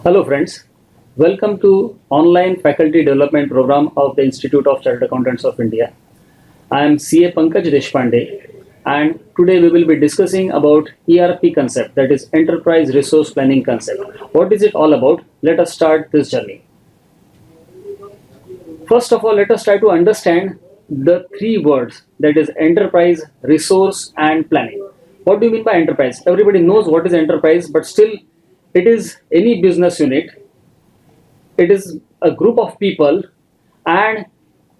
Hello friends, welcome to online faculty development program of the Institute of Chartered Accountants of India. I am CA Pankaj Deshpande and today we will be discussing about ERP concept, that is Enterprise Resource Planning concept. What is it all about? Let us start this journey. First of all, let us try to understand the three words, that is enterprise, resource and planning. What do you mean by enterprise? Everybody knows what is enterprise, but still it is any business unit, it is a group of people. And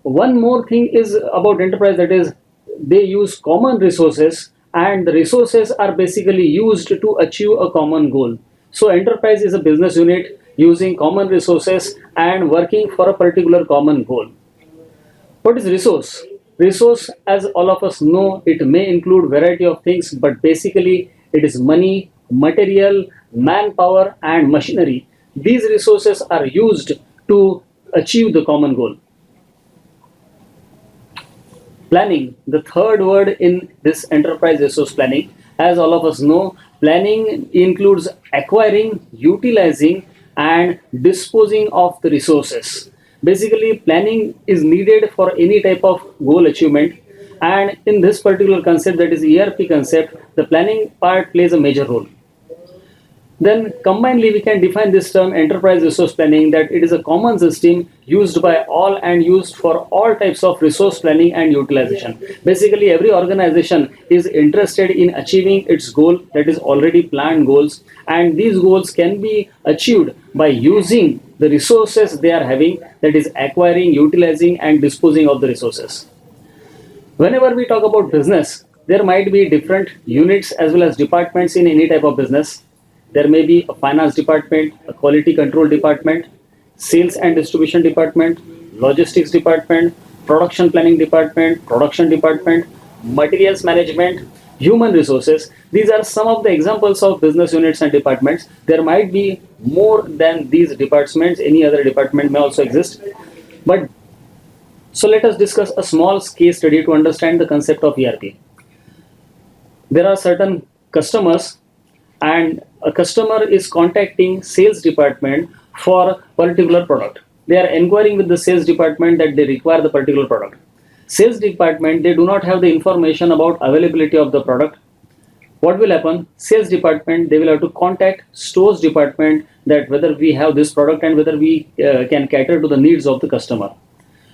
one more thing is about enterprise, that is they use common resources and the resources are basically used to achieve a common goal. So enterprise is a business unit using common resources and working for a particular common goal. What is resource? Resource, as all of us know, it may include variety of things, but basically it is money, material, manpower and machinery. These resources are used to achieve the common goal. Planning, the third word in this enterprise resource planning. As all of us know, planning includes acquiring, utilizing and disposing of the resources. Basically planning is needed for any type of goal achievement, and in this particular concept, that is ERP concept, the planning part plays a major role. Then combinedly we can define this term enterprise resource planning, that it is a common system used by all and used for all types of resource planning and utilization. Basically every organization is interested in achieving its goal, that is already planned goals, and these goals can be achieved by using the resources they are having, that is acquiring, utilizing and disposing of the resources. Whenever we talk about business, there might be different units as well as departments in any type of business. There may be a finance department, a quality control department, sales and distribution department, logistics department, production planning department, production department, materials management, human resources. These are some of the examples of business units and departments. There might be more than these departments. Any other department may also exist. But so let us discuss a small case study to understand the concept of ERP. There are certain customers, and a customer is contacting sales department for particular product. They are inquiring with the sales department that they require the particular product. Sales department, they do not have the information about availability of the product. What will happen? Sales department, they will have to contact stores department that whether we have this product and whether we can cater to the needs of the customer.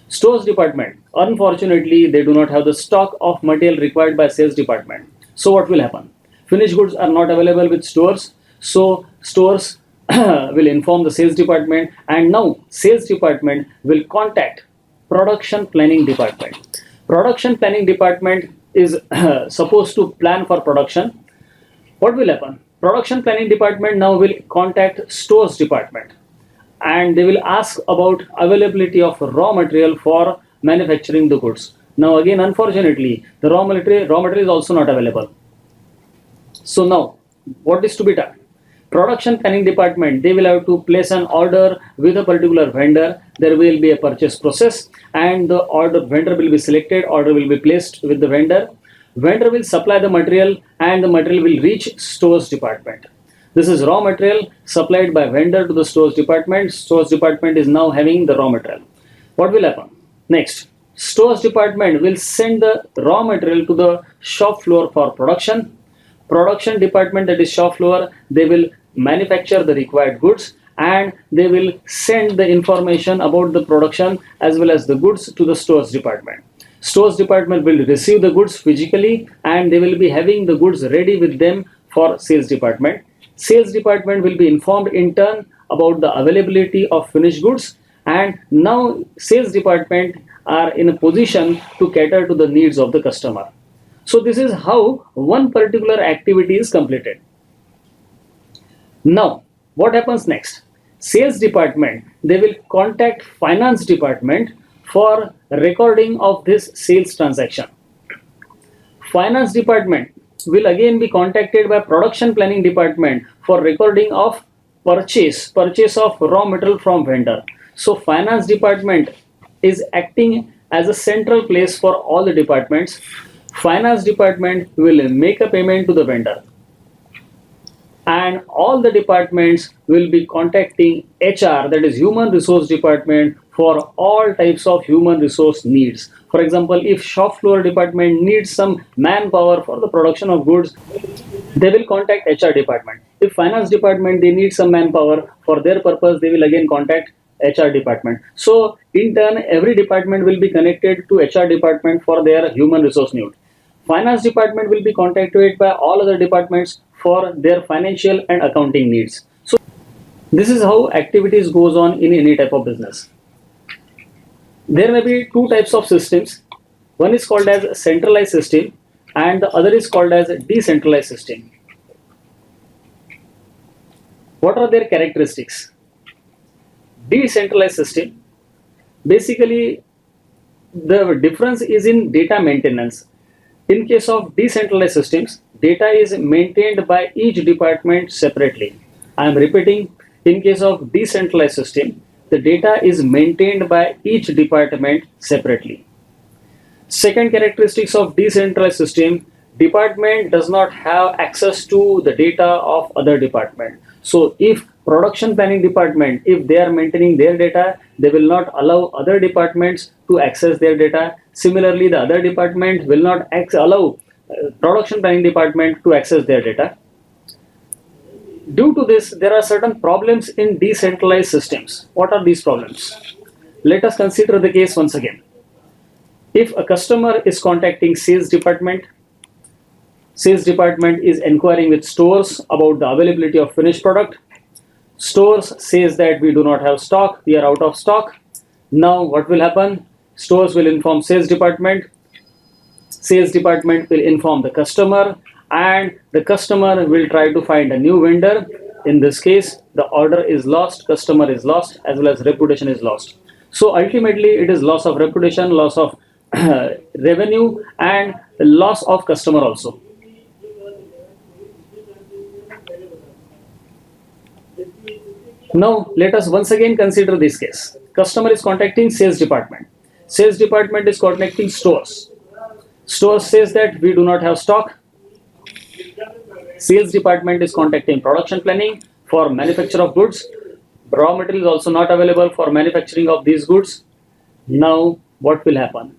Stores department, unfortunately they do not have the stock of material required by sales department. So what will happen? Finished goods are not available with stores, so stores will inform the sales department, and now sales department will contact production planning department. Production planning department is supposed to plan for production. What will happen? Production planning department now will contact stores department and they will ask about availability of raw material for manufacturing the goods. Now again, unfortunately, the raw material is also not available. So now, what is to be done? Production planning department, they will have to place an order with a particular vendor. There will be a purchase process and the vendor will be selected, order will be placed with the vendor. Vendor will supply the material and the material will reach stores department. This is raw material supplied by vendor to the stores department. Stores department is now having the raw material. What will happen? Next, stores department will send the raw material to the shop floor for production. Production department, that is shop floor, they will manufacture the required goods and they will send the information about the production as well as the goods to the stores department. Stores department will receive the goods physically and they will be having the goods ready with them for sales department. Sales department will be informed in turn about the availability of finished goods, and now sales department are in a position to cater to the needs of the customer. So this is how one particular activity is completed. Now, what happens next? Sales department, they will contact finance department for recording of this sales transaction. Finance department will again be contacted by production planning department for recording of purchase of raw material from vendor. So finance department is acting as a central place for all the departments. Finance department will make a payment to the vendor. and all the departments will be contacting HR, that is human resource department, for all types of human resource needs. For example, if shop floor department needs some manpower for the production of goods, they will contact HR department. If finance department they need some manpower for their purpose, they will again contact HR department. So in turn, every department will be connected to HR department for their human resource need. Finance department will be contacted by all other departments for their financial and accounting needs. So this is how activities goes on in any type of business. There may be two types of systems. One is called as centralized system and the other is called as decentralized system. What are their characteristics? Decentralized system, basically the difference is in data maintenance. In case of decentralized systems, data is maintained by each department separately. I am repeating, in case of decentralized system, the data is maintained by each department separately. Second characteristics of decentralized system, department does not have access to the data of other department. So if production planning department, if they are maintaining their data, they will not allow other departments to access their data. Similarly, the other department will not allow production planning department to access their data. Due to this, there are certain problems in decentralized systems. What are these problems? Let us consider the case once again. If a customer is contacting sales department is inquiring with stores about the availability of finished product. Stores says that we do not have stock, we are out of stock. Now what will happen? Stores will inform sales department will inform the customer, and the customer will try to find a new vendor. In this case, the order is lost, customer is lost, as well as reputation is lost. So ultimately it is loss of reputation, loss of revenue, and loss of customer also. Now let us once again consider this case. Customer is contacting sales department. Sales department is contacting stores. Store says that we do not have stock. Sales department is contacting production planning for manufacture of goods. Raw material is also not available for manufacturing of these goods. Now what will happen?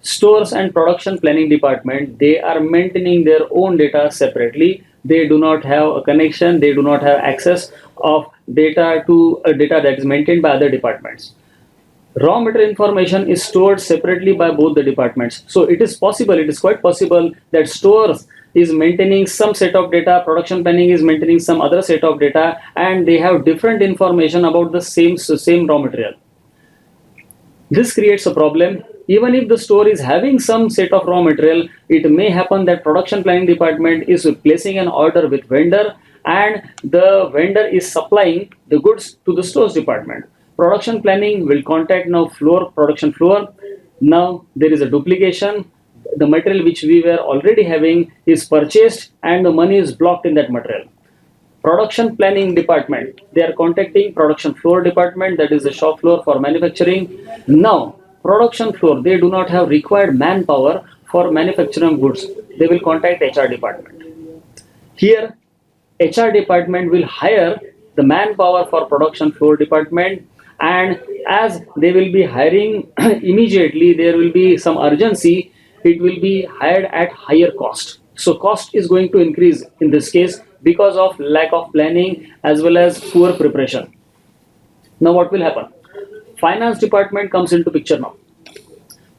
Stores and production planning department, they are maintaining their own data separately. They do not have a connection, they do not have access of data to a data that is maintained by other departments. Raw material information is stored separately by both the departments. So it is quite possible that stores is maintaining some set of data, production planning is maintaining some other set of data, and they have different information about the same raw material. This creates a problem. Even if the store is having some set of raw material, it may happen that production planning department is placing an order with vendor and the vendor is supplying the goods to the stores department. Production planning will contact now production floor. Now there is a duplication. The material which we were already having is purchased and the money is blocked in that material. Production planning department, they are contacting production floor department, that is the shop floor for manufacturing. Now production floor, they do not have required manpower for manufacturing goods. They will contact HR department. Here HR department will hire the manpower for production floor department, and as they will be hiring immediately, there will be some urgency, it will be hired at higher cost. So cost is going to increase in this case because of lack of planning as well as poor preparation. Now what will happen? Finance department comes into picture now.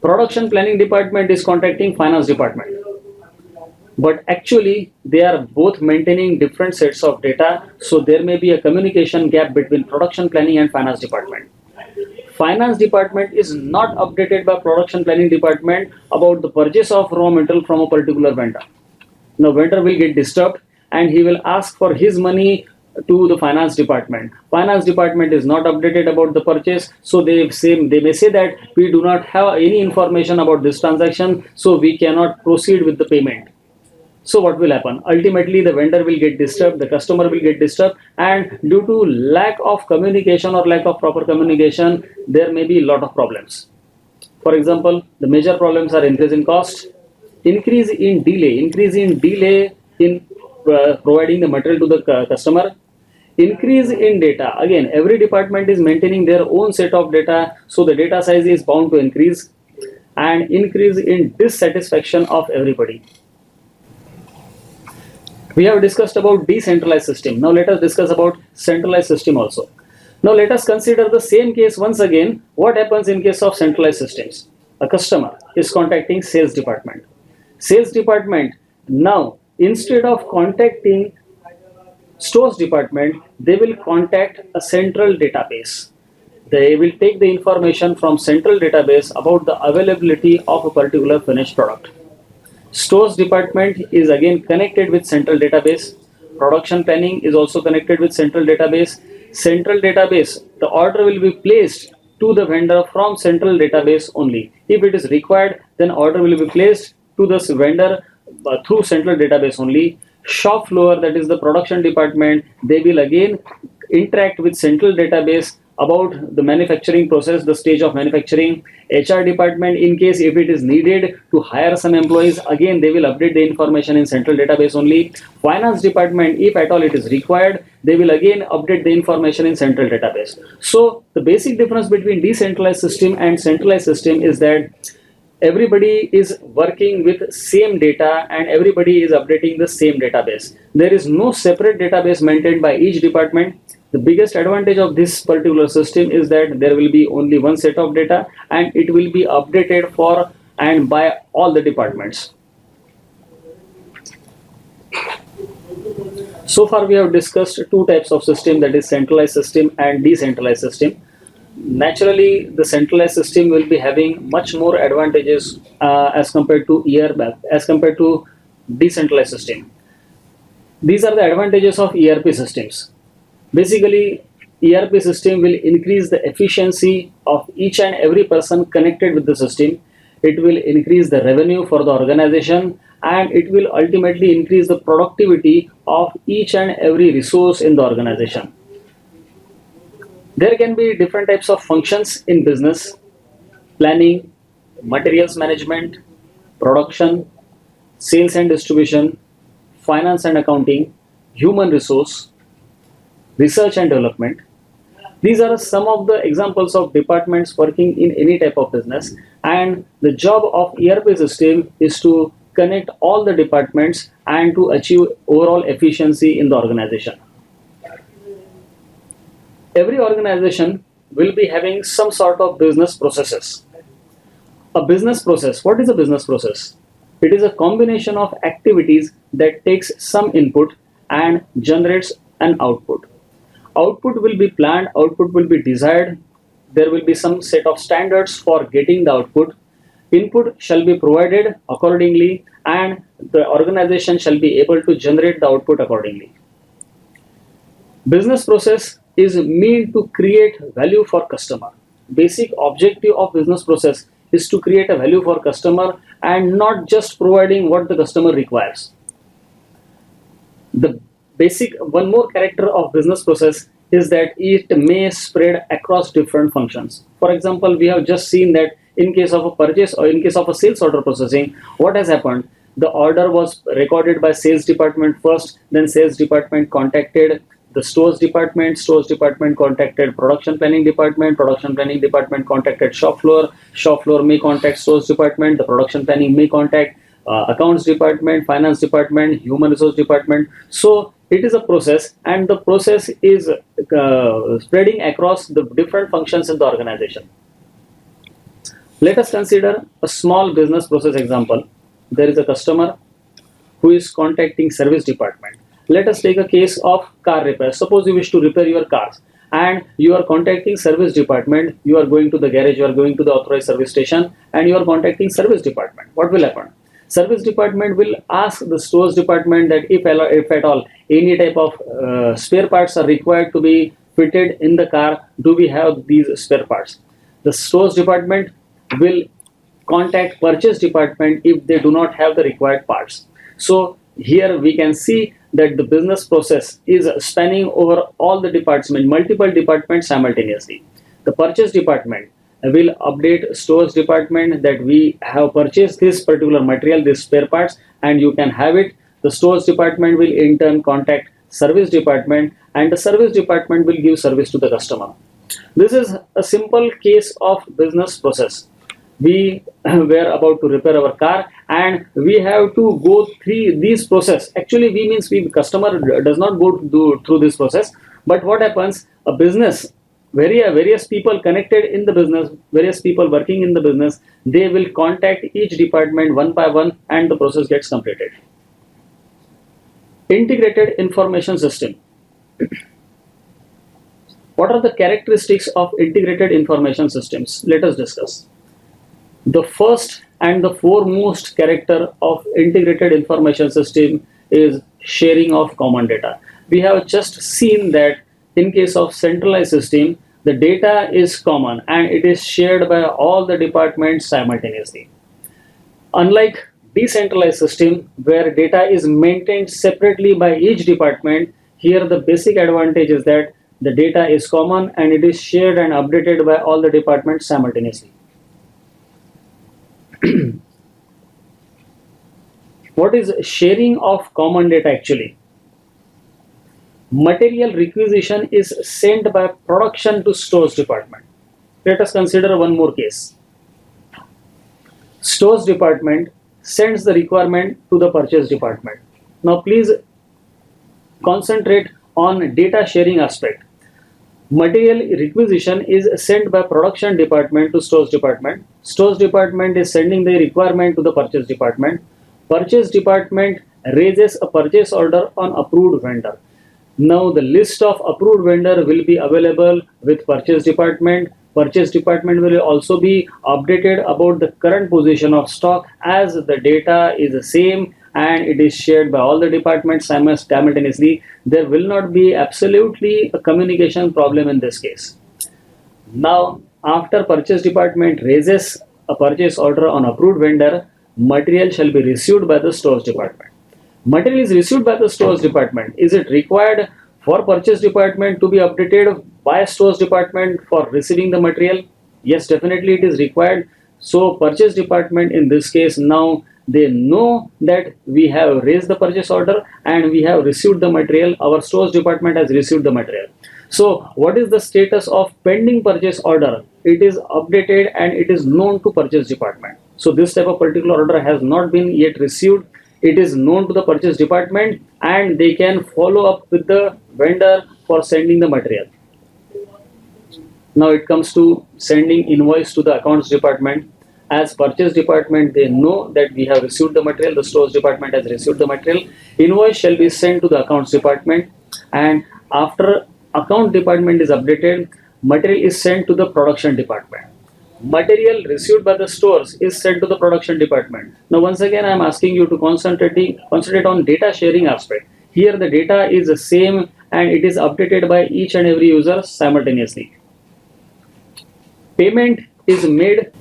Production planning department is contacting finance department, but actually they are both maintaining different sets of data, so there may be a communication gap between production planning and finance department. Finance department is not updated by production planning department about the purchase of raw material from a particular vendor. Now vendor will get disturbed and he will ask for his money to the finance department. Finance department is not updated about the purchase, so they may say that we do not have any information about this transaction, so we cannot proceed with the payment. So what will happen? Ultimately the vendor will get disturbed, the customer will get disturbed, and due to lack of communication or lack of proper communication, there may be a lot of problems. For example, the major problems are increase in cost, increase in delay in providing the material to the customer. Increase in data, again every department is maintaining their own set of data, so the data size is bound to increase. And increase in dissatisfaction of everybody. We have discussed about decentralized system. Now let us discuss about centralized system also. Now let us consider the same case once again. What happens in case of centralized systems? A customer is contacting sales department. Sales department now, instead of contacting stores department, they will contact a central database. They will take the information from central database about the availability of a particular finished product. Stores department is again connected with central database. Production planning is also connected with central database. Central database, the order will be placed to the vendor from central database only. If it is required, then order will be placed to this vendor through central database only. Shop floor, that is the production department, they will again interact with central database about the manufacturing process, the stage of manufacturing. HR department, in case if it is needed to hire some employees, again they will update the information in central database only. Finance department, if at all it is required, they will again update the information in central database. So the basic difference between decentralized system and centralized system is that everybody is working with same data and everybody is updating the same database. There is no separate database maintained by each department. The biggest advantage of this particular system is that there will be only one set of data and it will be updated for and by all the departments. So far we have discussed two types of system, that is centralized system and decentralized system. Naturally, the centralized system will be having much more advantages as compared to as compared to decentralized system. These are the advantages of ERP systems. Basically, ERP system will increase the efficiency of each and every person connected with the system. It will increase the revenue for the organization and it will ultimately increase the productivity of each and every resource in the organization. There can be different types of functions in business: planning, materials management, production, sales and distribution, finance and accounting, human resource, research and development. These are some of the examples of departments working in any type of business, and the job of ERP system is to connect all the departments and to achieve overall efficiency in the organization. Every organization will be having some sort of business processes. A business process, what is a business process? It is a combination of activities that takes some input and generates an output. Output will be planned, output will be desired, there will be some set of standards for getting the output. Input shall be provided accordingly and the organization shall be able to generate the output accordingly. Business process is meant to create value for customer. Basic objective of business process is to create a value for customer and not just providing what the customer requires. The basic one more character of business process is that it may spread across different functions. For example, we have just seen that in case of a purchase or in case of a sales order processing, what has happened? The order was recorded by sales department first, then sales department contacted the stores department contacted production planning department contacted shop floor may contact stores department, the production planning may contact accounts department, finance department, human resource department. So it is a process and the process is spreading across the different functions in the organization. Let us consider a small business process example. There is a customer who is contacting service department. Let us take a case of car repair. Suppose you wish to repair your cars and you are contacting service department. You are going to the garage, you are going to the authorized service station and you are contacting service department. What will happen? Service department will ask the stores department that if at all any type of spare parts are required to be fitted in the car, do we have these spare parts? The stores department will contact purchase department if they do not have the required parts. So here we can see that the business process is spanning over all the departments, multiple departments simultaneously. The purchase department will update stores department that we have purchased this particular material, this spare parts, and you can have it. The stores department will in turn contact service department, and the service department will give service to the customer. This is a simple case of business process. We were about to repair our car, and we have to go through this process. Actually, we means we customer does not go through this process. But what happens? A business, various people connected in the business, various people working in the business, they will contact each department one by one, and the process gets completed. Integrated information system. What are the characteristics of integrated information systems? Let us discuss. The first and the foremost character of integrated information system is sharing of common data. We have just seen that in case of centralized system, the data is common and it is shared by all the departments simultaneously. Unlike decentralized system where data is maintained separately by each department, here the basic advantage is that the data is common and it is shared and updated by all the departments simultaneously. What is sharing of common data actually? Material requisition is sent by production to stores department. Let us consider one more case. Stores department sends the requirement to the purchase department. Now please concentrate on data sharing aspect. Material requisition is sent by production department to stores department. Stores department is sending the requirement to the purchase department. Purchase department raises a purchase order on approved vendor. Now the list of approved vendor will be available with purchase department. Purchase department will also be updated about the current position of stock as the data is the same and it is shared by all the departments simultaneously. There will not be absolutely a communication problem in this case. Now, after purchase department raises a purchase order on approved vendor, material shall be received by the stores department. Material is received by the stores department. Is it required for purchase department to be updated by stores department for receiving the material? Yes, definitely it is required. So purchase department in this case, now they know that we have raised the purchase order and we have received the material. Our stores department has received the material. So what is the status of pending purchase order? It is updated and it is known to purchase department. So this type of particular order has not been yet received. It is known to the purchase department and they can follow up with the vendor for sending the material. Now it comes to sending invoice to the accounts department. As purchase department, they know that we have received the material, the stores department has received the material. Invoice shall be sent to the accounts department, and after account department is updated, material is sent to the production department. Material received by the stores is sent to the production department. Now once again I am asking you to concentrate on data sharing aspect. Here the data is the same and it is updated by each and every user simultaneously. Payment is made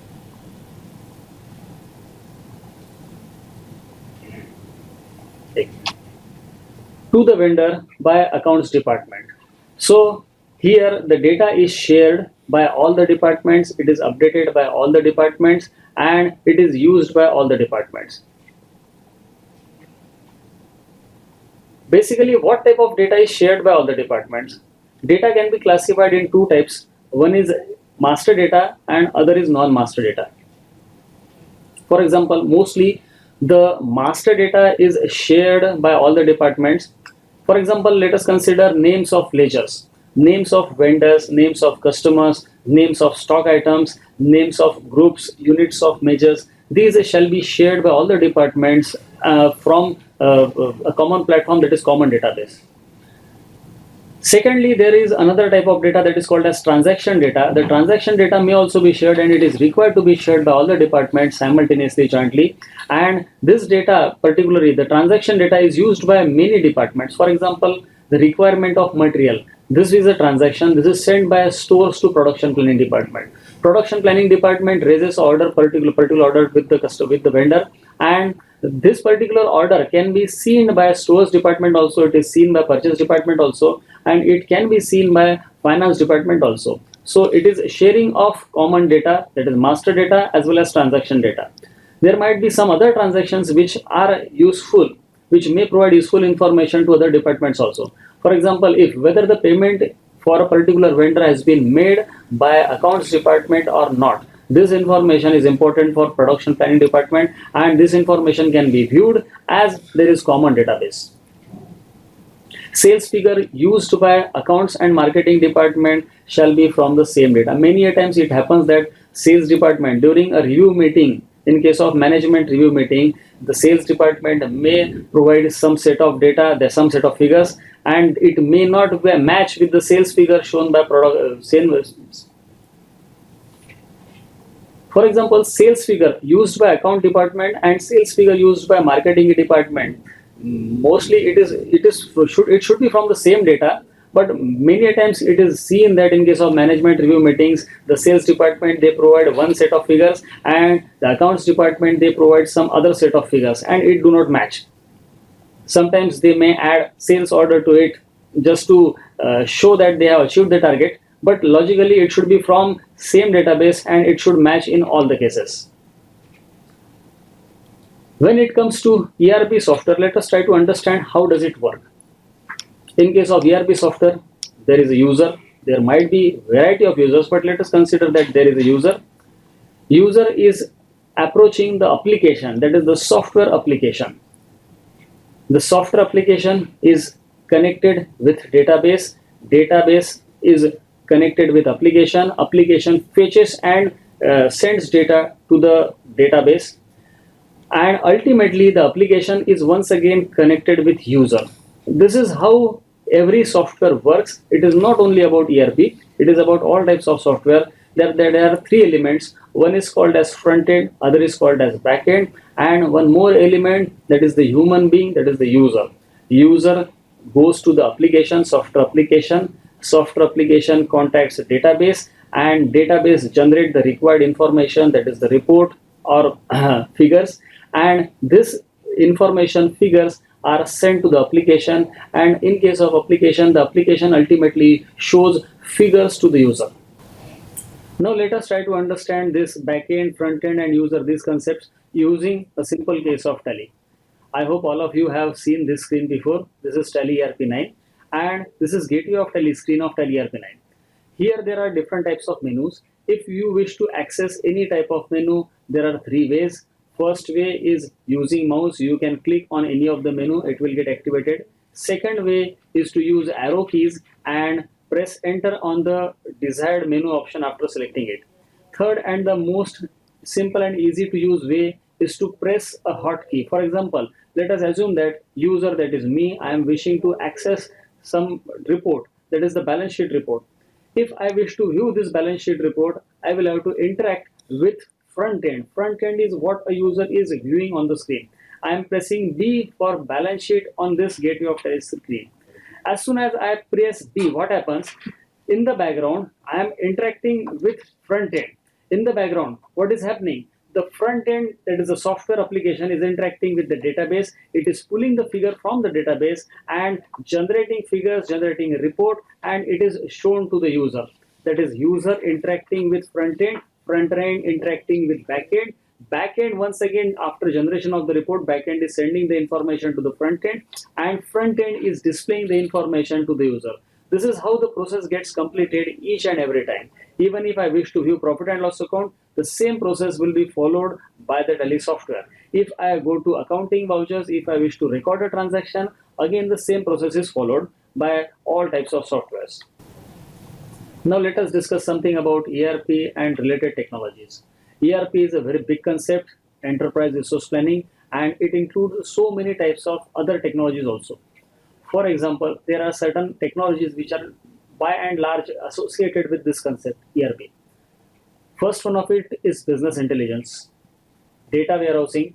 to the vendor by accounts department. So here the data is shared by all the departments, it is updated by all the departments and it is used by all the departments. Basically, what type of data is shared by all the departments? Data can be classified in two types. One is master data and other is non-master data. For example, mostly the master data is shared by all the departments. For example, let us consider names of ledgers, names of vendors, names of customers, names of stock items, names of groups, units of measures. These shall be shared by all the departments from a common platform, that is common database. Secondly, there is another type of data that is called as transaction data. The transaction data may also be shared and it is required to be shared by all the departments simultaneously, jointly. And this data, particularly the transaction data, is used by many departments. For example, the requirement of material. This is a transaction. This is sent by stores to production planning department. Production planning department raises order, particular order with the vendor, and this particular order can be seen by stores department also. It is seen by purchase department also, and it can be seen by finance department also. So it is sharing of common data, that is master data as well as transaction data. There might be some other transactions which are useful which may provide useful information to other departments also. For example, if whether the payment for a particular vendor has been made by accounts department or not, this information is important for production planning department, and this information can be viewed as there is common database. Sales figure used by accounts and marketing department shall be from the same data. Many a times it happens that sales department during a review meeting, in case of management review meeting, the sales department may provide some set of data, there's some set of figures, and it may not match with the sales figure shown by product sales. For example, sales figure used by account department and sales figure used by marketing department, mostly it should be from the same data, but many a times it is seen that in case of management review meetings, the sales department they provide one set of figures and the accounts department they provide some other set of figures, and it do not match. Sometimes they may add sales order to it just to show that they have achieved the target, but logically it should be from same database and it should match in all the cases. When it comes to ERP software, let us try to understand how does it work. In case of ERP software, there is a user. There might be variety of users, but let us consider that there is a user. User is approaching the application, that is the software application. The software application is connected with database. Database is connected with application. Application fetches and sends data to the database, and ultimately the application is once again connected with user. This is how every software works. It is not only about ERP, it is about all types of software. There are three elements. One is called as front end, other is called as back end, and one more element, that is the human being, that is the user. User goes to the application, software application contacts a database, and database generate the required information, that is the report or figures, and this information figures are sent to the application, and in case of application, the application ultimately shows figures to the user. Now let us try to understand this backend, front end and user, these concepts using a simple case of Tally. I hope all of you have seen this screen before. This is Tally ERP9 and this is gateway of Tally, screen of Tally ERP9. Here there are different types of menus. If you wish to access any type of menu, there are three ways. First way is using mouse. You can click on any of the menu, it will get activated. Second way is to use arrow keys and press enter on the desired menu option after selecting it. Third and the most simple and easy to use way is to press a hotkey. For example, let us assume that user, that is me, I am wishing to access some report, that is the balance sheet report. If I wish to view this balance sheet report, I will have to interact with front end. Front end is what a user is viewing on the screen. I am pressing B for balance sheet on this gateway of Tally screen. As soon as I press B, what happens? In the background, I am interacting with front end. In the background, what is happening? The front end, that is the software application, is interacting with the database. It is pulling the figure from the database and generating figures, generating a report, and it is shown to the user. That is user interacting with front end interacting with back end. Back end, once again, after generation of the report, back end is sending the information to the front end, and front end is displaying the information to the user. This is how the process gets completed each and every time. Even if I wish to view profit and loss account, the same process will be followed by the Tally software. If I go to accounting vouchers, if I wish to record a transaction, again the same process is followed by all types of softwares. Now let us discuss something about ERP and related technologies. ERP is a very big concept, enterprise resource planning, and it includes so many types of other technologies also. For example, there are certain technologies which are by and large associated with this concept, ERP. First one of it is business intelligence, data warehousing,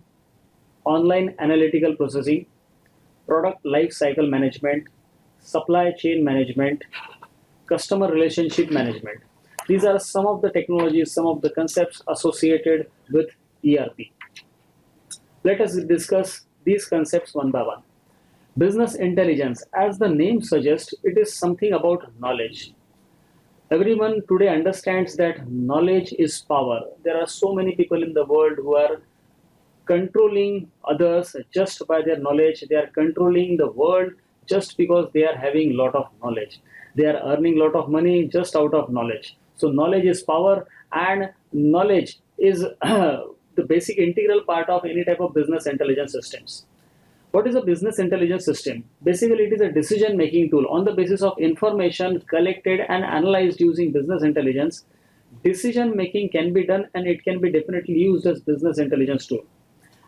online analytical processing, product life cycle management, supply chain management, customer relationship management. These are some of the technologies, some of the concepts associated with ERP. Let us discuss these concepts one by one. Business intelligence, as the name suggests, it is something about knowledge. Everyone today understands that knowledge is power. There are so many people in the world who are controlling others just by their knowledge. They are controlling the world just because they are having lot of knowledge. They are earning lot of money just out of knowledge. So knowledge is power, and knowledge is the basic integral part of any type of business intelligence systems. What is a business intelligence system? Basically, it is a decision making tool on the basis of information collected and analyzed using business intelligence. Decision making can be done, and it can be definitely used as business intelligence tool.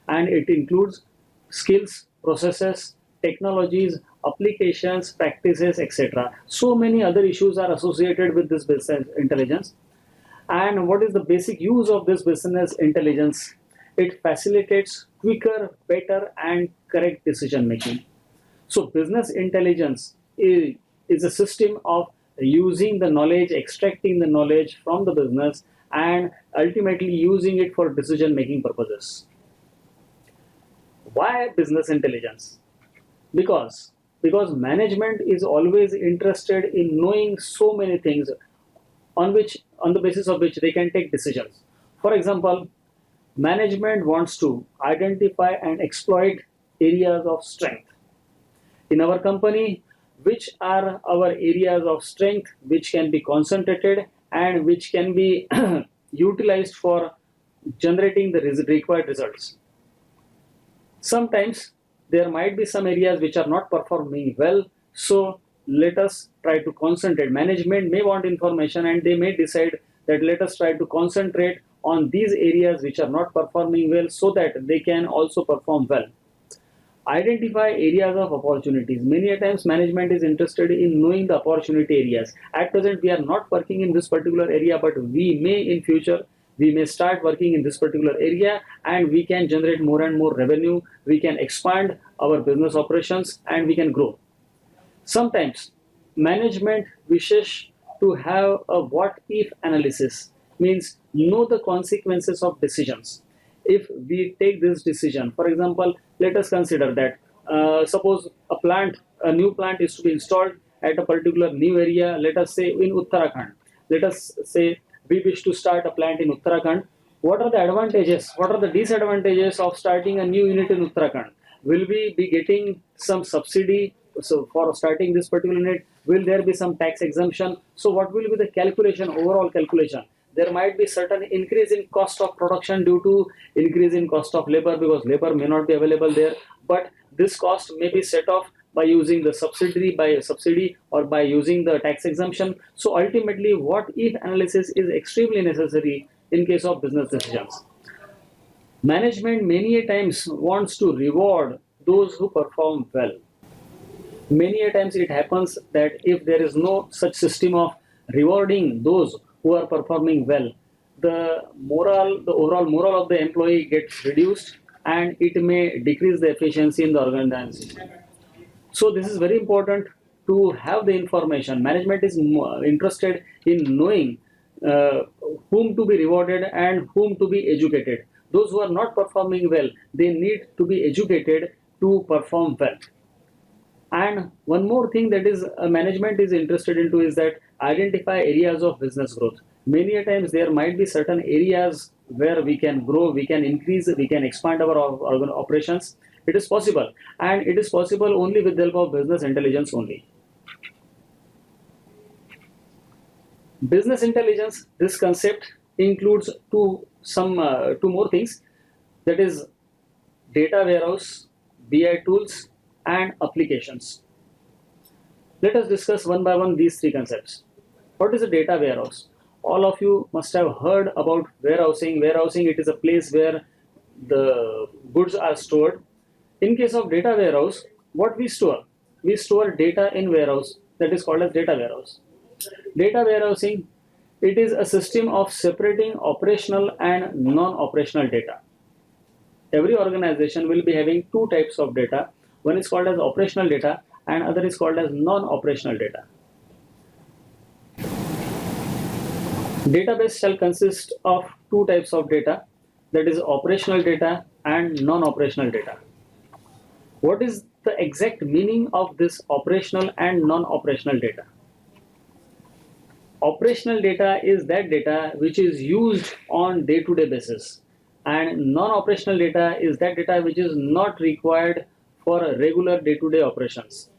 And it includes skills, processes, technologies, applications, practices, etc. So many other issues are associated with this business intelligence. And what is the basic use of this business intelligence? It facilitates quicker, better, and correct decision making. So, business intelligence is a system of using the knowledge, extracting the knowledge from the business, and ultimately using it for decision making purposes. Why business intelligence? Because management is always interested in knowing so many things on the basis of which they can take decisions. For example, management wants to identify and exploit areas of strength in our company, which are our areas of strength which can be concentrated and which can be utilized for generating the required results. Sometimes there might be some areas which are not performing well, so let us try to concentrate. Management may want information and they may decide that let us try to concentrate on these areas which are not performing well so that they can also perform well. Identify areas of opportunities. Many a times management is interested in knowing the opportunity areas. At present we are not working in this particular area, but we may in future, we may start working in this particular area, and we can generate more and more revenue, we can expand our business operations, and we can grow. Sometimes management wishes to have a what if analysis, means know the consequences of decisions. If we take this decision, for example, let us consider that suppose a new plant is to be installed at a particular new area, let us say in Uttarakhand. Let us say we wish to start a plant in Uttarakhand. What are the advantages? What are the disadvantages of starting a new unit in Uttarakhand? Will we be getting some subsidy? So for starting this particular unit, will there be some tax exemption? So what will be the calculation, overall calculation? There might be certain increase in cost of production due to increase in cost of labor, because labor may not be available there, but this cost may be set off by using the subsidy or by using the tax exemption. So ultimately, what if analysis is extremely necessary in case of business decisions. Management many a times wants to reward those who perform well. Many a times it happens that if there is no such system of rewarding those who are performing well, the overall morale of the employee gets reduced, and it may decrease the efficiency in the organization. So this is very important to have the information. Management is interested in knowing uh, whom to be rewarded and whom to be educated. Those who are not performing well, they need to be educated to perform well. And one more thing that is management is interested into is that identify areas of business growth. Many a times there might be certain areas where we can grow, we can increase, we can expand our operations. It is possible, and it is possible only with the help of business intelligence only. Business intelligence, this concept includes two more things, that is data warehouse, BI tools, and applications. Let us discuss one by one these three concepts. What is a data warehouse? All of you must have heard about warehousing. Warehousing, it is a place where the goods are stored. In case of data warehouse, what we store? We store data in warehouse, that is called as data warehouse. Data warehousing, it is a system of separating operational and non-operational data. Every organization will be having two types of data. One is called as operational data and other is called as non-operational data. Database shall consist of two types of data, that is operational data and non-operational data. What is the exact meaning of this operational and non-operational data? Operational data is that data which is used on day-to-day basis. and non-operational data is that data which is not required for regular day-to-day operations.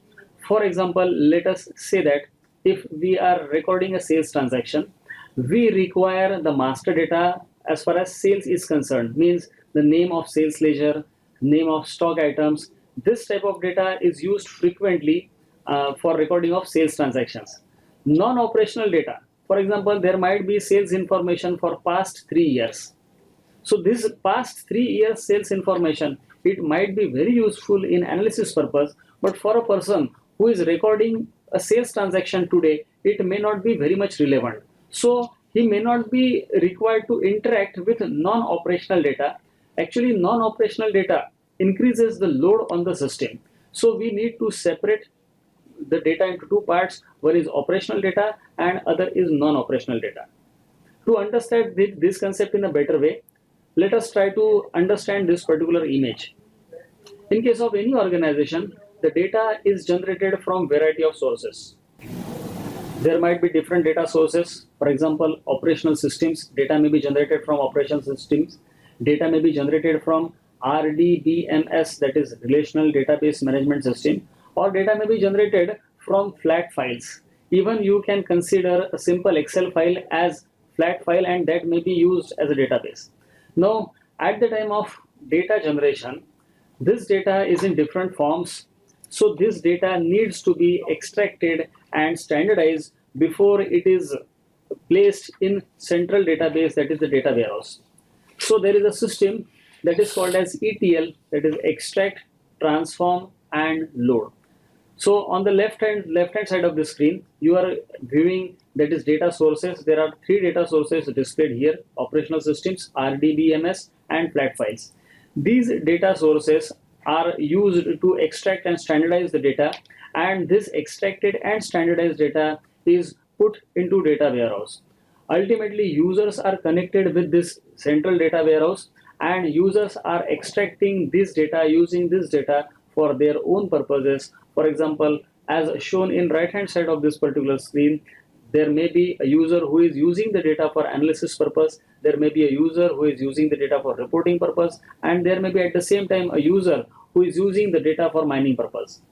For example, let us say that if we are recording a sales transaction, we require the master data as far as sales is concerned, means the name of sales ledger, name of stock items. This type of data is used frequently for recording of sales transactions. Non-operational data, for example, there might be sales information for past 3 years. So this past 3 years sales information, it might be very useful in analysis purpose, but for a person who is recording a sales transaction today, it may not be very much relevant. So he may not be required to interact with non-operational data. Actually, non-operational data increases the load on the system. So we need to separate the data into two parts. One is operational data and other is non-operational data. To understand this concept in a better way, let us try to understand this particular image. In case of any organization, the data is generated from variety of sources. There might be different data sources. For example, operational systems, data may be generated from operational systems. Data may be generated from RDBMS, that is Relational Database Management System, or data may be generated from flat files. Even you can consider a simple Excel file as flat file, and that may be used as a database. Now, at the time of data generation, this data is in different forms. So this data needs to be extracted and standardized before it is placed in central database, that is the data warehouse. So there is a system that is called as ETL, that is extract, transform and load. So on the left hand side of the screen, you are viewing that is data sources. There are three data sources displayed here: operational systems, RDBMS and flat files. These data sources are used to extract and standardize the data, and this extracted and standardized data is put into data warehouse. Ultimately, users are connected with this central data warehouse, and users are extracting this data, using this data for their own purposes. For example, as shown in right hand side of this particular screen, there may be a user who is using the data for analysis purpose, there may be a user who is using the data for reporting purpose, and there may be at the same time a user who is using the data for mining purpose.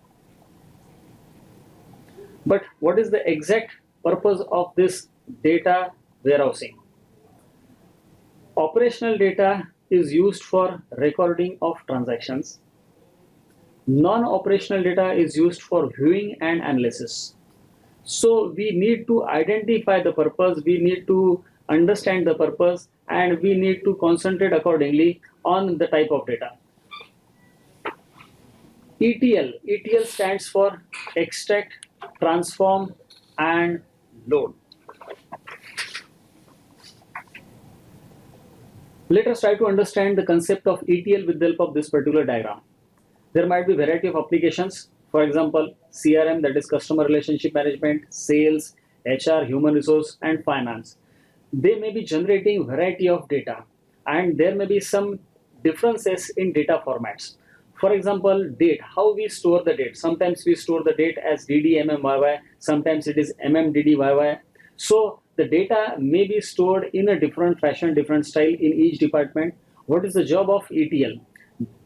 But what is the exact purpose of this data warehousing? Operational data is used for recording of transactions. Non-operational data is used for viewing and analysis. So we need to identify the purpose, we need to understand the purpose, and we need to concentrate accordingly on the type of data. ETL stands for extract, transform and load. Let us try to understand the concept of ETL with the help of this particular diagram. There might be variety of applications. For example, CRM, that is customer relationship management, sales, HR, human resource and finance. They may be generating variety of data, and there may be some differences in data formats. For example, date, how we store the date. Sometimes we store the date as DDMMYY, sometimes it is MMDDYY. So the data may be stored in a different fashion, different style in each department. What is the job of ETL?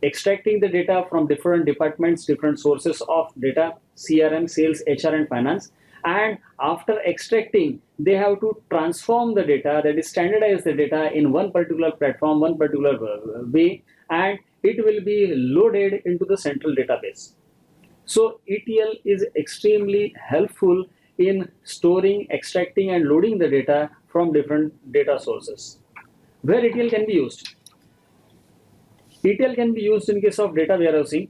Extracting the data from different departments, different sources of data, CRM, sales, HR and finance. And after extracting, they have to transform the data, that is standardize the data in one particular platform, one particular way, and it will be loaded into the central database. So ETL is extremely helpful in storing, extracting and loading the data from different data sources. Where ETL can be used? ETL can be used in case of data warehousing.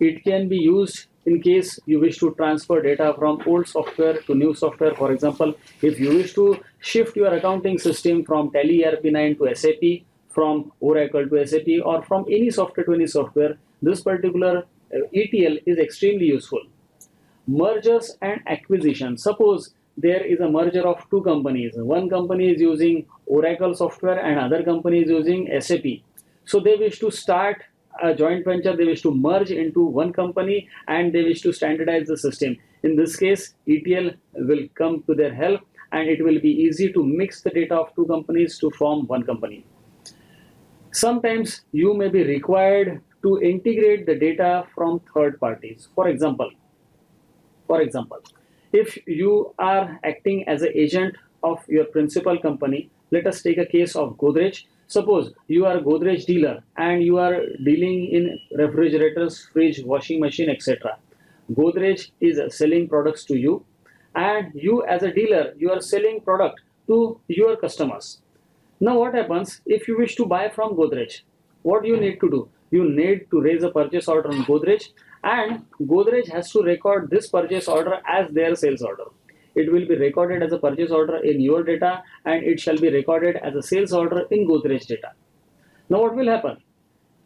It can be used in case you wish to transfer data from old software to new software. For example, if you wish to shift your accounting system from Tally ERP9 to SAP, from Oracle to SAP, or from any software to any software, this particular ETL is extremely useful. Mergers and acquisitions. Suppose there is a merger of two companies. One company is using Oracle software and other company is using SAP. So they wish to start a joint venture, they wish to merge into one company and they wish to standardize the system. In this case, ETL will come to their help and it will be easy to mix the data of two companies to form one company. Sometimes you may be required to integrate the data from third parties. For example, if you are acting as an agent of your principal company, let us take a case of Godrej. Suppose you are a Godrej dealer and you are dealing in refrigerators, fridge, washing machine, etc. Godrej is selling products to you, and you as a dealer, you are selling product to your customers. Now, what happens if you wish to buy from Godrej? What you need to do? You need to raise a purchase order on Godrej, and Godrej has to record this purchase order as their sales order. It will be recorded as a purchase order in your data, and it shall be recorded as a sales order in Godrej data. Now, what will happen?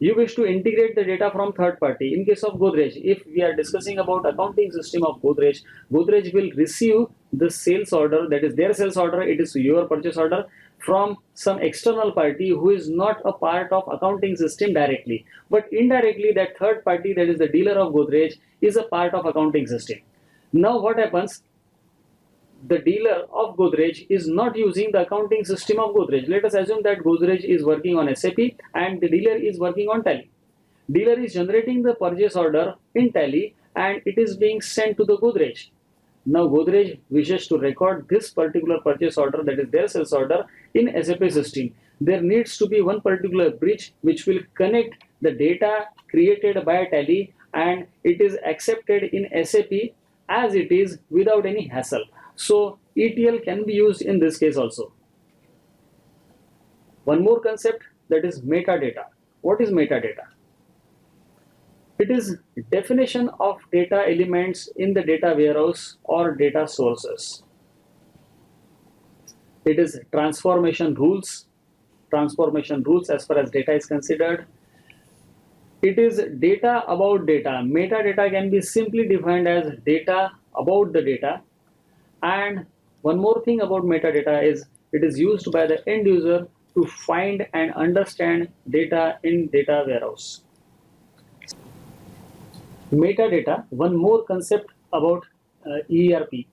You wish to integrate the data from third party. In case of Godrej, if we are discussing about accounting system of Godrej, Godrej will receive the sales order, that is their sales order, it is your purchase order, from some external party who is not a part of accounting system directly, but indirectly that third party, that is the dealer of Godrej, is a part of accounting system. Now what happens? The dealer of Godrej is not using the accounting system of Godrej. Let us assume that Godrej is working on SAP and the dealer is working on Tally. Dealer is generating the purchase order in Tally and it is being sent to the Godrej. Now Godrej wishes to record this particular purchase order, that is their sales order, in SAP system. There needs to be one particular bridge which will connect the data created by Tally and it is accepted in SAP as it is without any hassle. So ETL can be used in this case also. One more concept, that is metadata. What is metadata? It is definition of data elements in the data warehouse or data sources. It is transformation rules as far as data is considered. It is data about data. Metadata can be simply defined as data about the data. And one more thing about metadata is it is used by the end user to find and understand data in data warehouse. Metadata, one more concept about ERP.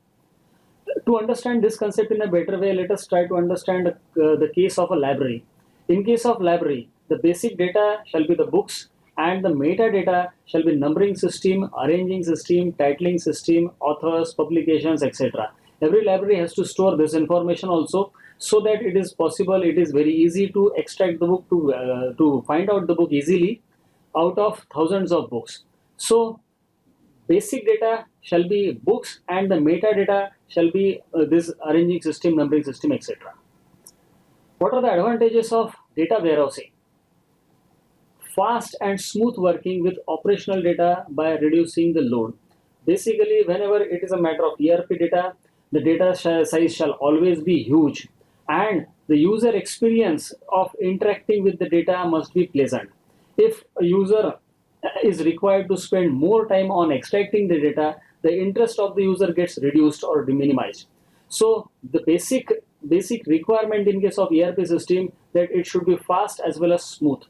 To understand this concept in a better way, let us try to understand the case of a library. In case of library, the basic data shall be the books and the metadata shall be numbering system, arranging system, titling system, authors, publications, etc. Every library has to store this information also, so that it is possible, it is very easy to extract the book, to find out the book easily out of thousands of books. So basic data shall be books and the metadata shall be this arranging system, numbering system, etc. What are the advantages of data warehousing? Fast and smooth working with operational data by reducing the load. Basically, whenever it is a matter of ERP data, the data size shall always be huge and the user experience of interacting with the data must be pleasant. If a user is required to spend more time on extracting the data, the interest of the user gets reduced or minimized. So the basic requirement in case of ERP system, that it should be fast as well as smooth.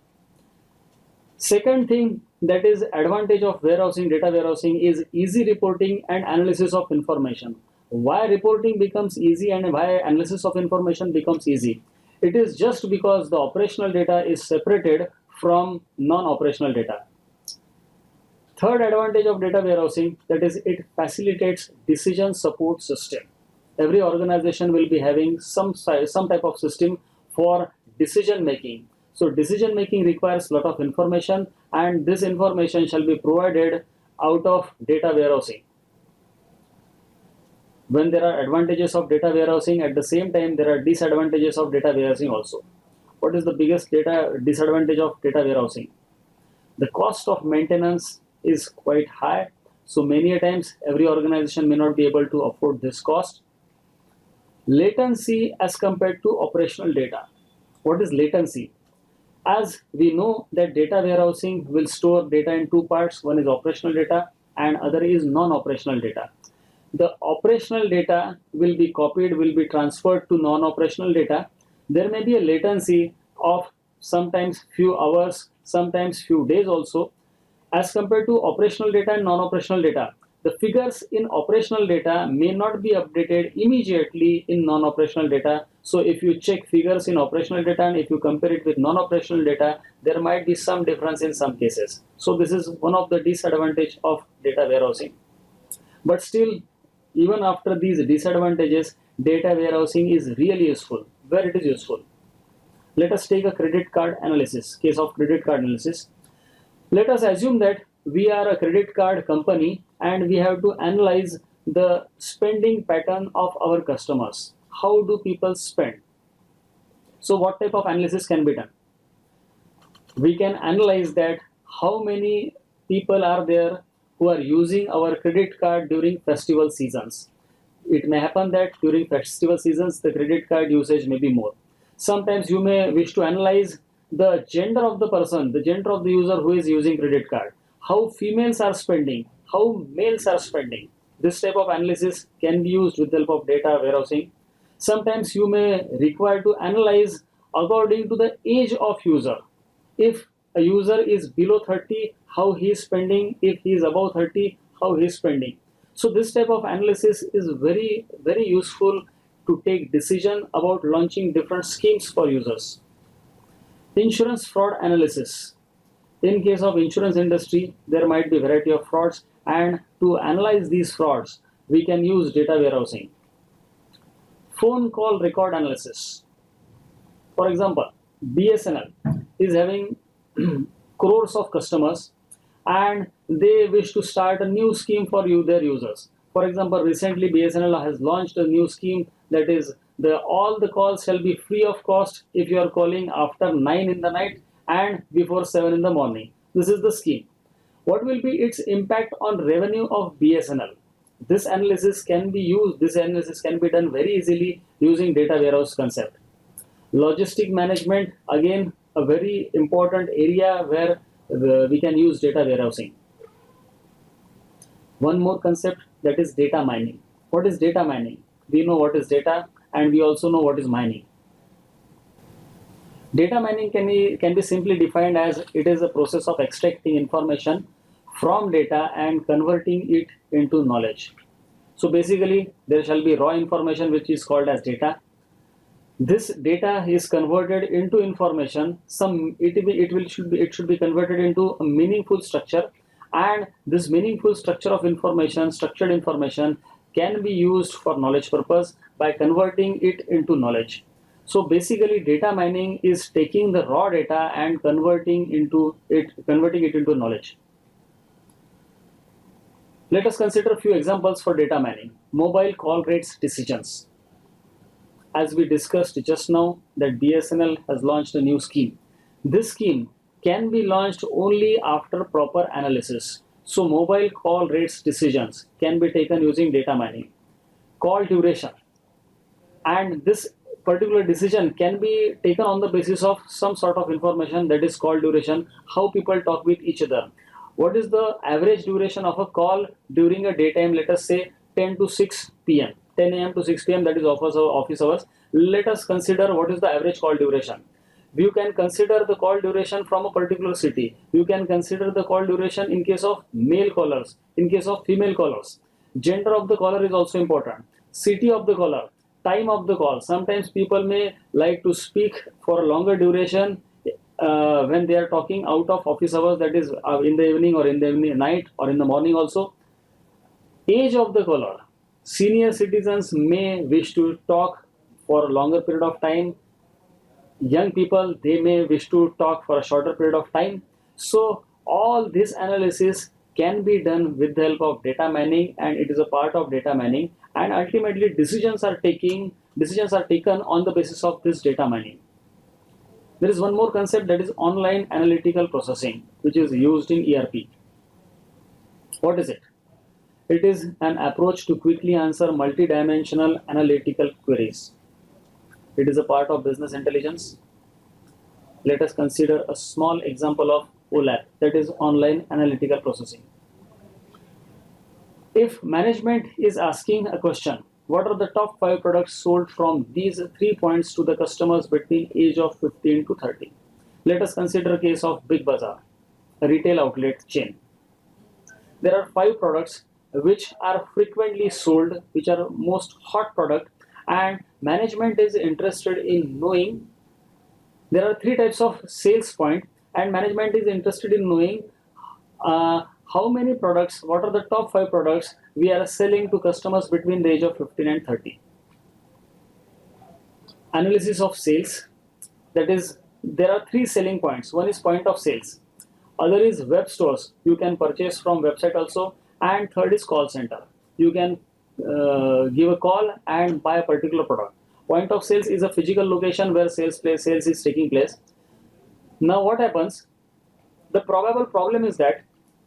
Second thing, that is advantage of warehousing, data warehousing, is easy reporting and analysis of information. Why reporting becomes easy and why analysis of information becomes easy? It is just because the operational data is separated from non-operational data. Third advantage of data warehousing, that is it facilitates decision support system. Every organization will be having some type of system for decision making. So decision making requires a lot of information and this information shall be provided out of data warehousing. When there are advantages of data warehousing, at the same time there are disadvantages of data warehousing also. What is the biggest disadvantage of data warehousing? The cost of maintenance is quite high. So many a times every organization may not be able to afford this cost. Latency as compared to operational data. What is latency? As we know that data warehousing will store data in two parts. One is operational data and other is non-operational data. The operational data will be copied, will be transferred to non-operational data. There may be a latency of sometimes few hours, sometimes few days also. As compared to operational data and non-operational data, The figures in operational data may not be updated immediately in non-operational data. So if you check figures in operational data and if you compare it with non-operational data, there might be some difference in some cases. So this is one of the disadvantage of data warehousing. But still, even after these disadvantages, data warehousing is really useful. Where it is useful? Let us take a credit card analysis, case of credit card analysis. Let us assume that we are a credit card company and we have to analyze the spending pattern of our customers. How do people spend? So what type of analysis can be done? We can analyze that how many people are there who are using our credit card during festival seasons. It may happen that during festival seasons the credit card usage may be more. Sometimes you may wish to analyze the gender of the person, the gender of the user who is using credit card, how females are spending, how males are spending. This type of analysis can be used with the help of data warehousing. Sometimes you may require to analyze according to the age of user. If a user is below 30, how he is spending. If he is above 30, how he is spending. So this type of analysis is very useful to take decision about launching different schemes for users. Insurance fraud analysis. In case of insurance industry, there might be variety of frauds, and to analyze these frauds, we can use data warehousing. Phone call record analysis. For example, BSNL is having crores of customers and they wish to start a new scheme for their users. For example, recently BSNL has launched a new scheme that is all the calls shall be free of cost if you are calling after 9 in the night and before 7 in the morning. This is the scheme. What will be its impact on revenue of BSNL? This analysis can be done very easily using data warehouse concept. Logistic management, again a very important area where we can use data warehousing. One more concept, that is data mining. What is data mining? We know what is data and we also know what is mining. Data mining can be simply defined as it is a process of extracting information from data and converting it into knowledge. So basically there shall be raw information which is called as data. This data is converted into information. It should be converted into a meaningful structure, and this meaningful structure of information, structured information, can be used for knowledge purpose by converting it into knowledge. So basically, data mining is taking the raw data and converting it into knowledge. Let us consider a few examples for data mining. Mobile call rates decisions. As we discussed just now, that BSNL has launched a new scheme. This scheme can be launched only after proper analysis. So mobile call rates decisions can be taken using data mining. Call duration, and this particular decision can be taken on the basis of some sort of information, that is call duration, how people talk with each other. What is the average duration of a call during a daytime, let us say 10 to 6 p.m. 10 a.m. to 6 p.m. that is office hours. Let us consider what is the average call duration. You can consider the call duration from a particular city. You can consider the call duration in case of male callers, in case of female callers. Gender of the caller is also important. City of the caller, time of the call. Sometimes people may like to speak for a longer duration when they are talking out of office hours, that is in the evening or in the night or in the morning also. Age of the caller. Senior citizens may wish to talk for a longer period of time. Young people, they may wish to talk for a shorter period of time. So all this analysis can be done with the help of data mining, and it is a part of data mining, and ultimately decisions are taken on the basis of this data mining. There is one more concept, that is online analytical processing, which is used in ERP. What is it? It is an approach to quickly answer multidimensional analytical queries. It is a part of business intelligence. Let us consider a small example of OLAP, that is online analytical processing. If management is asking a question, what are the top 5 products sold from these 3 points to the customers between age of 15 to 30? Let us consider a case of Big Bazaar, a retail outlet chain. There are 5 products which are frequently sold, which are most hot product, and management is interested in knowing. There are three types of sales point, and management is interested in knowing how many products, what are the top 5 products we are selling to customers between the age of 15 and 30. Analysis of sales, that is, there are three selling points. One is point of sales, other is web stores, you can purchase from website also, and third is call center, you can give a call and buy a particular product. Point of sales is a physical location where sales is taking place. Now what happens, the probable problem is that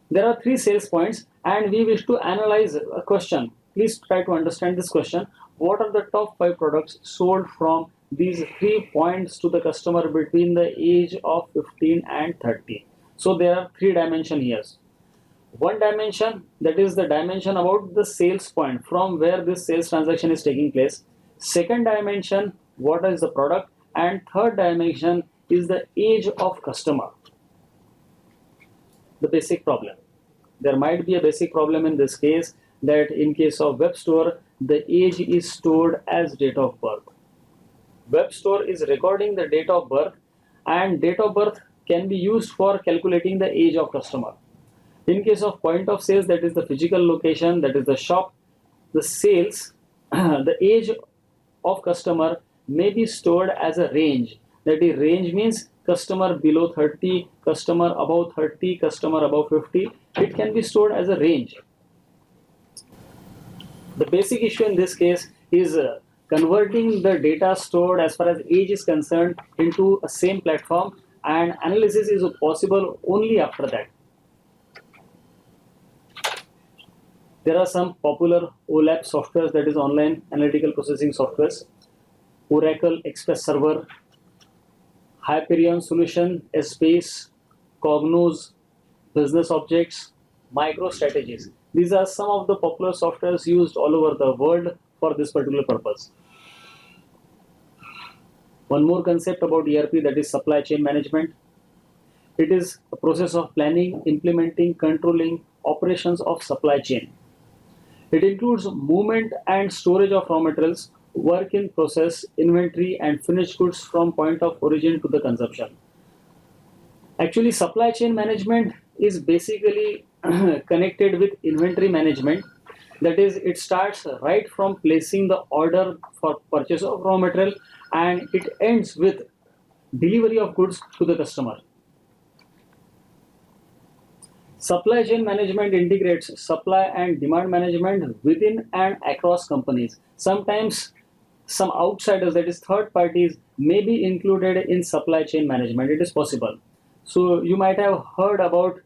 there are three sales points and we wish to analyze a question. Please try to understand this question. What are the top 5 products sold from these 3 points to the customer between the age of 15 and 30? So there are 3 dimensions here. One dimension, that is the dimension about the sales point from where this sales transaction is taking place. Second dimension, what is the product, and third dimension is the age of customer. The basic problem, there might be a basic problem in this case, that in case of web store the age is stored as date of birth. Web store is recording the date of birth, and date of birth can be used for calculating the age of customer. In case of point of sales, that is the physical location, that is the shop, the sales, the age of customer may be stored as a range. That is, range means customer below 30, customer above 30, customer above 50. It can be stored as a range. The basic issue in this case is converting the data stored as far as age is concerned into a same platform, and analysis is possible only after that. There are some popular OLAP softwares, that is online analytical processing softwares. Oracle Express Server, Hyperion Solution, Essbase, Cognos, Business Objects, MicroStrategies. These are some of the popular softwares used all over the world for this particular purpose. One more concept about ERP, that is supply chain management. It is a process of planning, implementing, controlling operations of supply chain. It includes movement and storage of raw materials, work in process, inventory, and finished goods from point of origin to the consumption. Actually, supply chain management is basically connected with inventory management. That is, it starts right from placing the order for purchase of raw material and it ends with delivery of goods to the customer. Supply chain management integrates supply and demand management within and across companies. Sometimes some outsiders, that is third parties, may be included in supply chain management. It is possible. So you might have heard about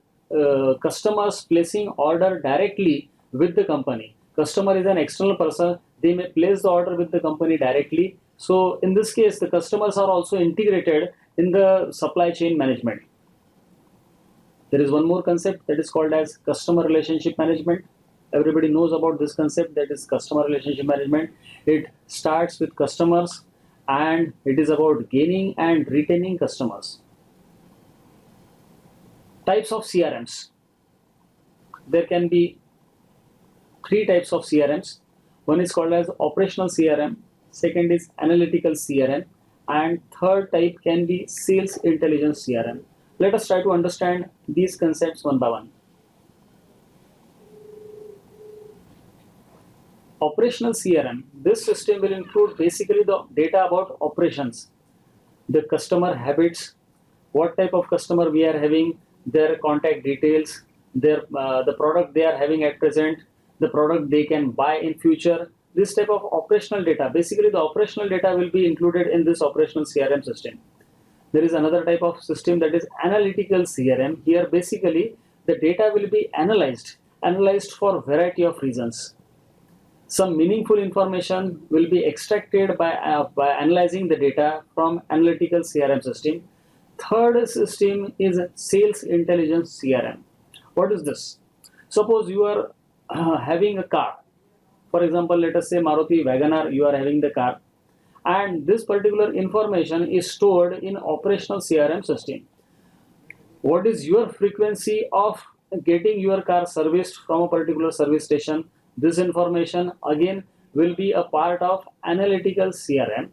customers placing order directly with the company. Customer is an external person, they may place the order with the company directly. So in this case, the customers are also integrated in the supply chain management. There is one more concept that is called as customer relationship management. Everybody knows about this concept, that is customer relationship management. It starts with customers and it is about gaining and retaining customers. Types of CRMs. There can be 3 types of CRMs. One is called as operational CRM, second is analytical CRM, and third type can be sales intelligence CRM. Let us try to understand these concepts one by one. Operational CRM. This system will include basically the data about operations, the customer habits, what type of customer we are having, their contact details, the product they are having at present, the product they can buy in future. This type of operational data, basically the operational data will be included in this operational CRM system. There is another type of system, that is analytical CRM. Here basically the data will be analyzed for a variety of reasons. Some meaningful information will be extracted by analyzing the data from analytical CRM system. Third system is sales intelligence CRM. What is this? Suppose you are having a car. For example, let us say Maruti Wagoner, you are having the car, and this particular information is stored in operational CRM system. What is your frequency of getting your car serviced from a particular service station. This information again will be a part of analytical CRM.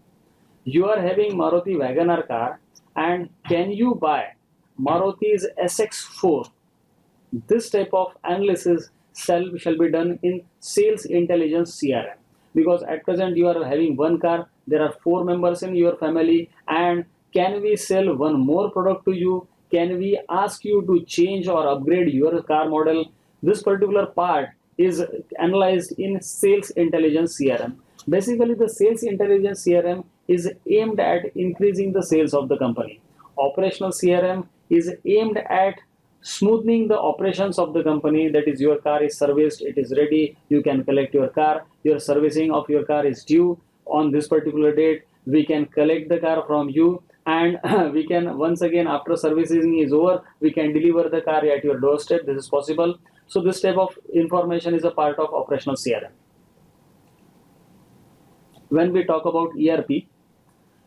You are having Maruti Wagoner car, and can you buy Maruti's SX4? This type of analysis shall be done in sales intelligence CRM, because at present you are having one car, there are four members in your family, and can we sell one more product to you? Can we ask you to change or upgrade your car model? This particular part is analyzed in sales intelligence CRM. Basically, the sales intelligence CRM is aimed at increasing the sales of the company. Operational CRM is aimed at smoothing the operations of the company. That is, your car is serviced, it is ready, you can collect your car, your servicing of your car is due on this particular date, we can collect the car from you, and we can, once again, after servicing is over, we can deliver the car at your doorstep. This is possible. So this type of information is a part of operational CRM. When we talk about ERP,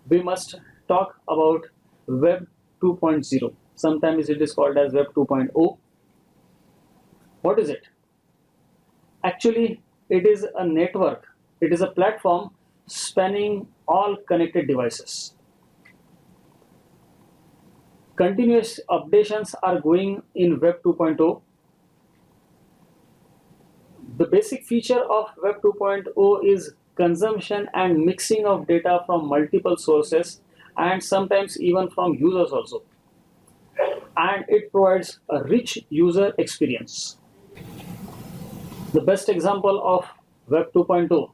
we must talk about Web 2.0. Sometimes it is called as Web 2.0. What is it? Actually, it is a network. It is a platform spanning all connected devices. Continuous updations are going in Web 2.0. The basic feature of Web 2.0 is consumption and mixing of data from multiple sources, and sometimes even from users also. And it provides a rich user experience. The best example of Web 2.0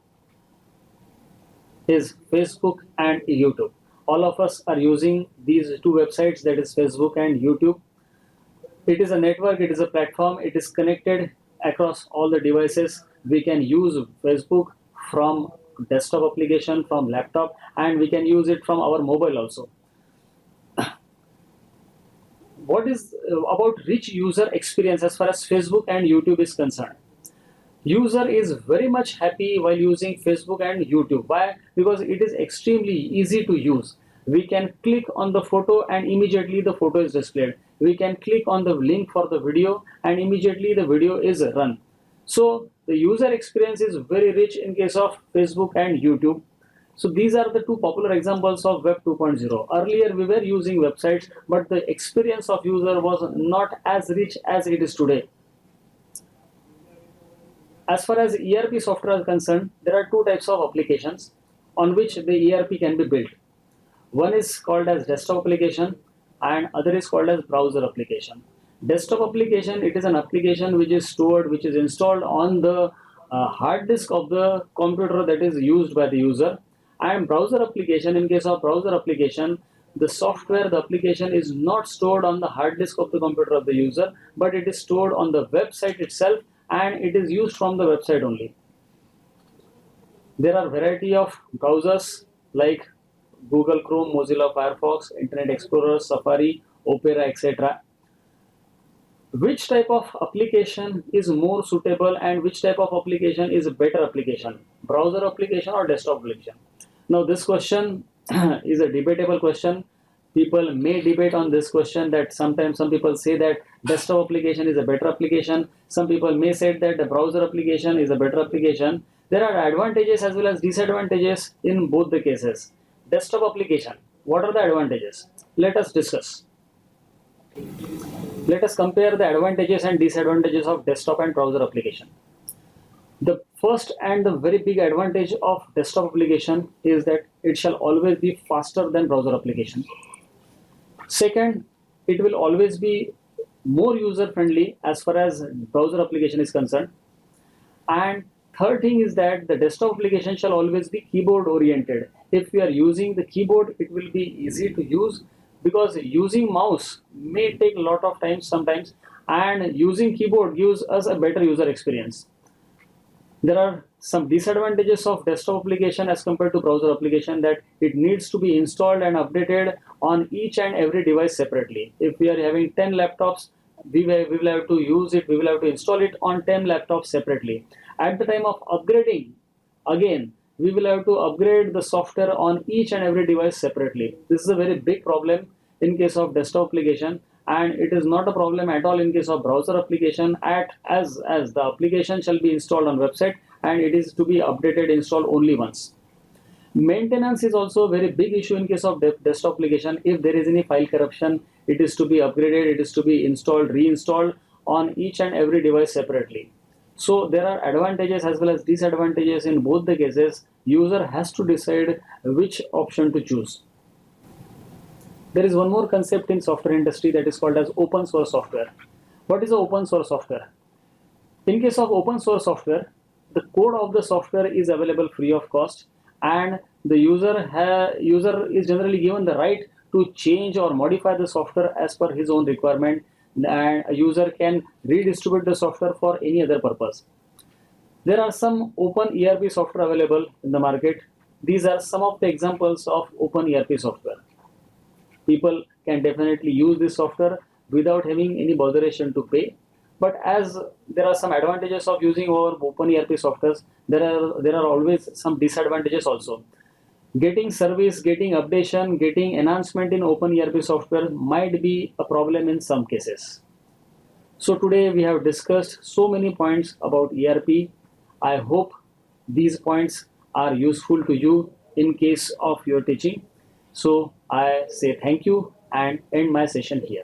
is Facebook and YouTube. All of us are using these two websites, that is Facebook and YouTube. It is a network, it is a platform, it is connected across all the devices. We can use Facebook from desktop application, from laptop, and we can use it from our mobile also. What is about rich user experience as far as Facebook and YouTube is concerned? User is very much happy while using Facebook and YouTube. Why? Because it is extremely easy to use. We can click on the photo and immediately the photo is displayed. We can click on the link for the video and immediately the video is run. So the user experience is very rich in case of Facebook and YouTube. So these are the two popular examples of Web 2.0. Earlier we were using websites, but the experience of user was not as rich as it is today. As far as ERP software is concerned, there are two types of applications on which the ERP can be built. One is called as desktop application and other is called as browser application. Desktop application, it is an application which is stored, which is installed on the hard disk of the computer that is used by the user. And browser application, in case of browser application, the software, the application is not stored on the hard disk of the computer of the user, but it is stored on the website itself and it is used from the website only. There are variety of browsers like Google Chrome, Mozilla Firefox, Internet Explorer, Safari, Opera, etc. Which type of application is more suitable and which type of application is a better application? Browser application or desktop application? Now this question is a debatable question. People may debate on this question, that sometimes some people say that desktop application is a better application. Some people may say that the browser application is a better application. There are advantages as well as disadvantages in both the cases. Desktop application, what are the advantages? Let us discuss. Let us compare the advantages and disadvantages of desktop and browser application. The first and the very big advantage of desktop application is that it shall always be faster than browser application. Second, it will always be more user friendly as far as browser application is concerned. And third thing is that the desktop application shall always be keyboard oriented. If we are using the keyboard, it will be easy to use, because using mouse may take a lot of time sometimes, and using keyboard gives us a better user experience. There are some disadvantages of desktop application as compared to browser application, that it needs to be installed and updated on each and every device separately. If we are having 10 laptops, we will have to use it, we will have to install it on 10 laptops separately. At the time of upgrading, again, we will have to upgrade the software on each and every device separately. This is a very big problem in case of desktop application, and it is not a problem at all in case of browser application, as the application shall be installed on website and it is to be updated installed only once. Maintenance is also a very big issue in case of desktop application. If there is any file corruption, it is to be upgraded, it is to be installed, reinstalled on each and every device separately. So there are advantages as well as disadvantages in both the cases. User has to decide which option to choose. There is one more concept in software industry that is called as open source software. What is a open source software? In case of open source software, the code of the software is available free of cost, and the user is generally given the right to change or modify the software as per his own requirement, and a user can redistribute the software for any other purpose. There are some open ERP software available in the market. These are some of the examples of open ERP software. People can definitely use this software without having any botheration to pay. But as there are some advantages of using our open ERP softwares, there are always some disadvantages also. Getting service, getting updation, getting enhancement in open ERP software might be a problem in some cases. So today we have discussed so many points about ERP. I hope these points are useful to you in case of your teaching. So I say thank you and end my session here.